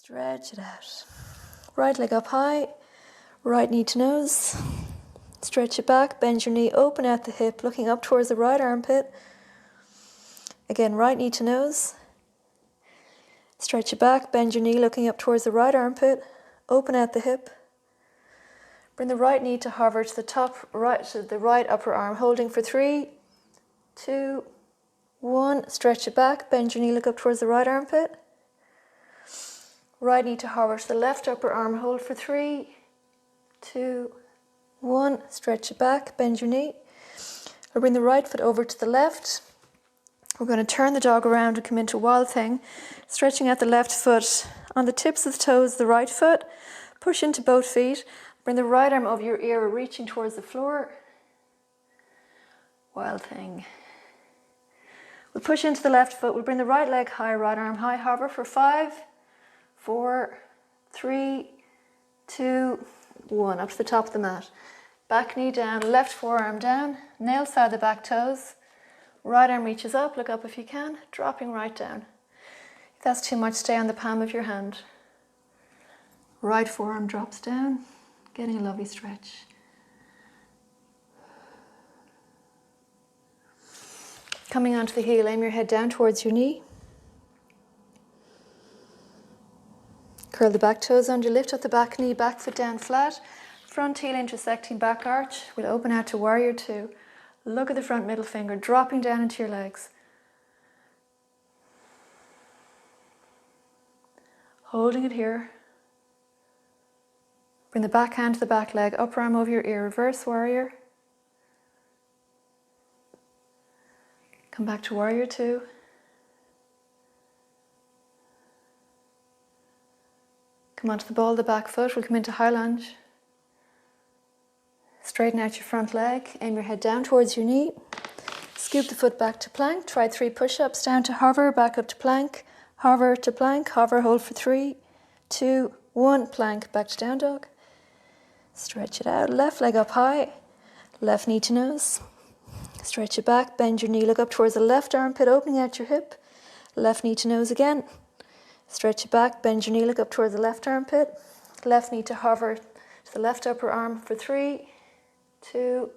Stretch it out. Right leg up high, right knee to nose. Stretch it back, bend your knee, open out the hip, looking up towards the right armpit. Again, right knee to nose. Stretch it back, bend your knee, looking up towards the right armpit. Open out the hip. Bring the right knee to hover to the top, to the right upper arm, holding for 3, 2, 1. Stretch it back, bend your knee, look up towards the right armpit. Right knee to hover to the left upper arm, hold for 3, 2, 1. Stretch it back, bend your knee. We'll bring the right foot over to the left. We're going to turn the dog around and come into Wild Thing, stretching out the left foot on the tips of the toes, the right foot. Push into both feet. Bring the right arm over your ear, reaching towards the floor. Wild Thing. We'll push into the left foot. We'll bring the right leg high, right arm high. Hover for 5, 4, 3, 2, 1. Up to the top of the mat. Back knee down, left forearm down. Nail side the back toes. Right arm reaches up, look up if you can, dropping right down. If that's too much, stay on the palm of your hand. Right forearm drops down, getting a lovely stretch. Coming onto the heel, aim your head down towards your knee. Curl the back toes under, lift up the back knee, back foot down flat. Front heel intersecting back arch. We'll open out to Warrior Two. Look at the front middle finger, dropping down into your legs. Holding it here. Bring the back hand to the back leg, upper arm over your ear, reverse warrior. Come back to Warrior Two. Come onto the ball of the back foot, we'll come into high lunge. Straighten out your front leg, aim your head down towards your knee. Scoop the foot back to plank, try 3 push-ups, down to hover, back up to plank, hover to plank, hover, hold for 3, 2, 1, plank, back to down dog. Stretch it out, left leg up high, left knee to nose. Stretch it back, bend your knee, look up towards the left armpit, opening out your hip. Left knee to nose again. Stretch it back, bend your knee, look up towards the left armpit. Left knee to hover to the left upper arm for 3, 2,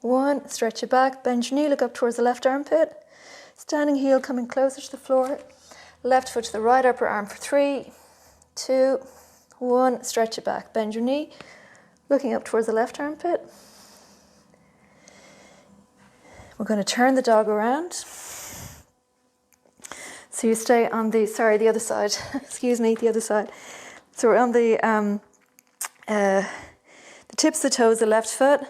1. Stretch it back, bend your knee, look up towards the left armpit. Standing heel coming closer to the floor. Left foot to the right upper arm for 3, 2, 1. Stretch it back, bend your knee, looking up towards the left armpit. We're going to turn the dog around. So you stay on the other side. Excuse me, the other side. So we're on the tips of the toes, the left foot.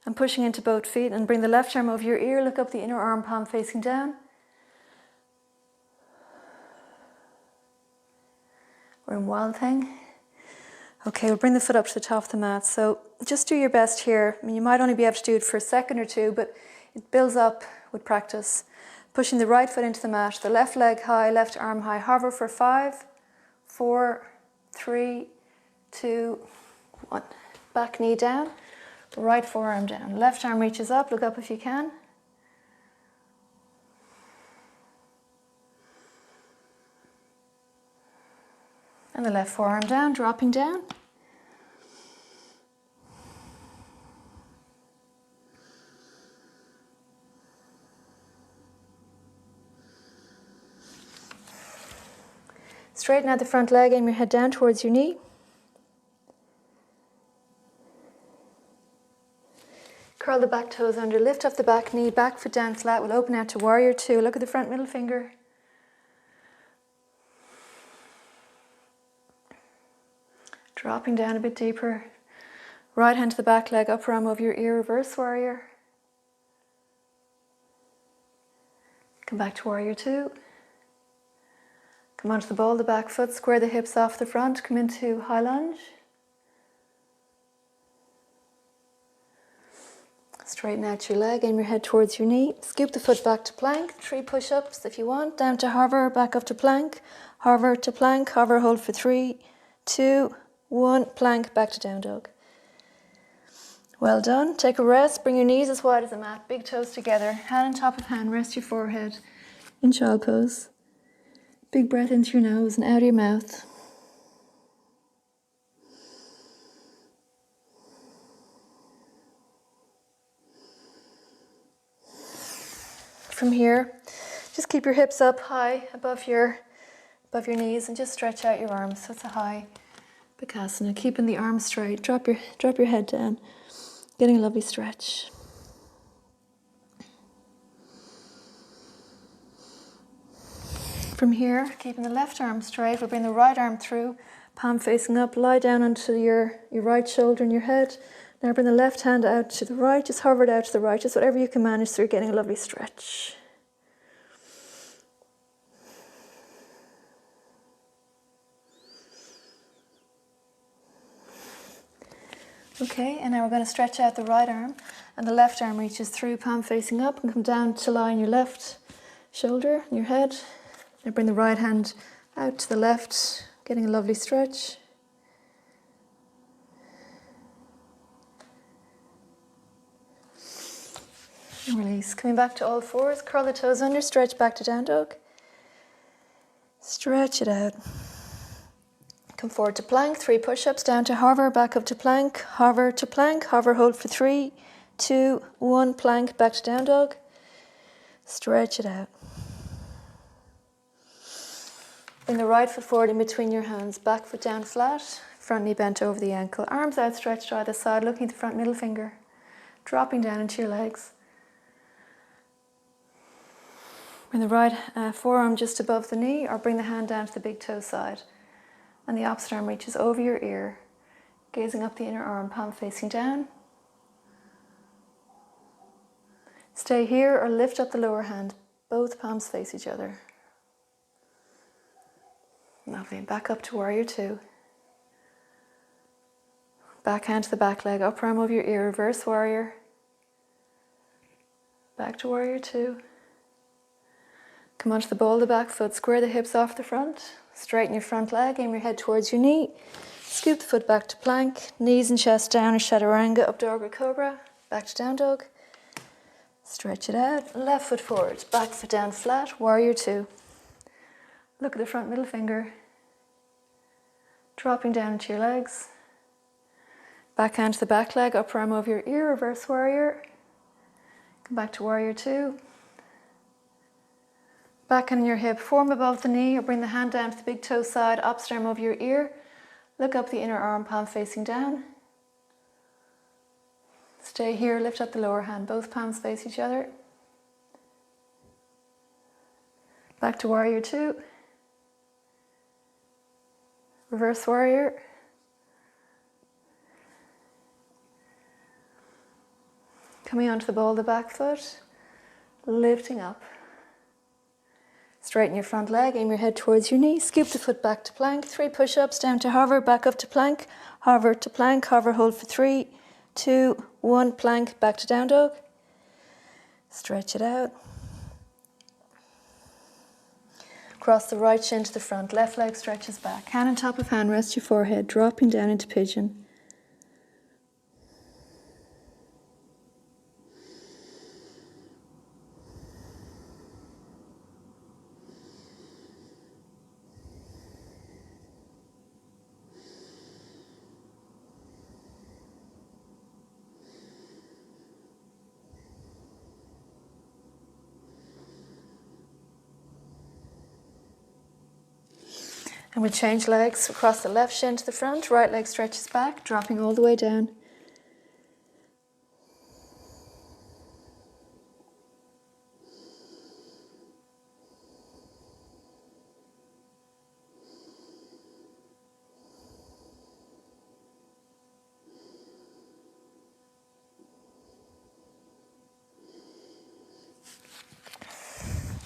I'm pushing into both feet and bring the left arm over your ear. Look up the inner arm, palm facing down. We're in Wild Thing. Okay, we'll bring the foot up to the top of the mat. So just do your best here. I mean, you might only be able to do it for a second or two, but it builds up with practice. Pushing the right foot into the mat, the left leg high, left arm high. Hover for 5, 4, 3, 2, 1. Back knee down, right forearm down. Left arm reaches up, look up if you can. And the left forearm down, dropping down. Straighten out the front leg, aim your head down towards your knee. Curl the back toes under, lift up the back knee, back foot down flat. We'll open out to Warrior Two. Look at the front middle finger. Dropping down a bit deeper. Right hand to the back leg, upper arm over your ear, reverse warrior. Come back to Warrior Two. Come onto the ball of the back foot, square the hips off the front, come into high lunge. Straighten out your leg, aim your head towards your knee. Scoop the foot back to plank, 3 push-ups if you want. Down to hover, back up to plank, hover to plank, hover, hold for 3, 2, 1, plank, back to down dog. Well done. Take a rest, bring your knees as wide as the mat, big toes together, hand on top of hand, rest your forehead in child pose. Big breath into your nose and out of your mouth. From here, just keep your hips up high above your knees and just stretch out your arms. So it's a high Bakasana. Keeping the arms straight. Drop your head down. Getting a lovely stretch. From here, keeping the left arm straight, we'll bring the right arm through, palm facing up, lie down onto your right shoulder and your head. Now bring the left hand out to the right, just hover it out to the right, just whatever you can manage so you're getting a lovely stretch. Okay, and now we're going to stretch out the right arm, and the left arm reaches through, palm facing up, and come down to lie on your left shoulder and your head. Now bring the right hand out to the left, getting a lovely stretch. And release. Coming back to all fours, curl the toes under, stretch back to down dog. Stretch it out. Come forward to plank, 3 push-ups, down to hover, back up to plank, hover to plank, hover, hold for 3, 2, 1, plank, back to down dog. Stretch it out. Bring the right foot forward in between your hands, back foot down flat, front knee bent over the ankle, arms outstretched to either side, looking at the front middle finger, dropping down into your legs. Bring the right forearm just above the knee, or bring the hand down to the big toe side. And the opposite arm reaches over your ear, gazing up the inner arm, palm facing down. Stay here or lift up the lower hand, both palms face each other. Lovely. Back up to warrior 2. Back hand to the back leg, upper arm over your ear, reverse warrior. Back to warrior 2. Come onto the ball of the back foot, square the hips off the front, straighten your front leg, aim your head towards your knee, scoop the foot back to plank, knees and chest down or chaturanga, up dog or cobra, back to down dog, stretch it out, left foot forward, back foot down flat, warrior 2. Look at the front middle finger, dropping down into your legs, back hand to the back leg, upper arm over your ear, reverse warrior, come back to warrior 2. Back on your hip, form above the knee, or bring the hand down to the big toe side, opposite arm over your ear. Look up the inner arm, palm facing down. Stay here, lift up the lower hand, both palms face each other. Back to warrior 2. Reverse warrior. Coming onto the ball of the back foot, lifting up. Straighten your front leg, aim your head towards your knee, scoop the foot back to plank, 3 push-ups, down to hover, back up to plank, hover, hold for 3, 2, 1, plank, back to down dog. Stretch it out. Cross the right shin to the front, left leg stretches back, hand on top of hand, rest your forehead, dropping down into pigeon. And we'll change legs, across the left shin to the front, right leg stretches back, dropping all the way down.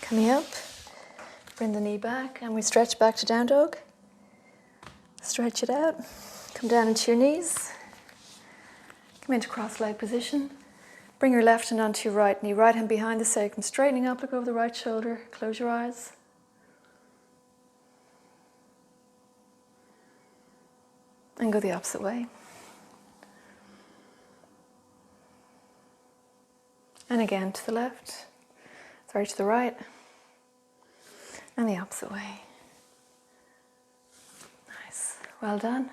Coming up. Bring the knee back and we stretch back to down dog. Stretch it out. Come down into your knees. Come into cross leg position. Bring your left hand onto your right knee, right hand behind the sacrum, straightening up, look over the right shoulder. Close your eyes. And go the opposite way. And again to the left. Sorry, to the right. And the opposite way. Well done.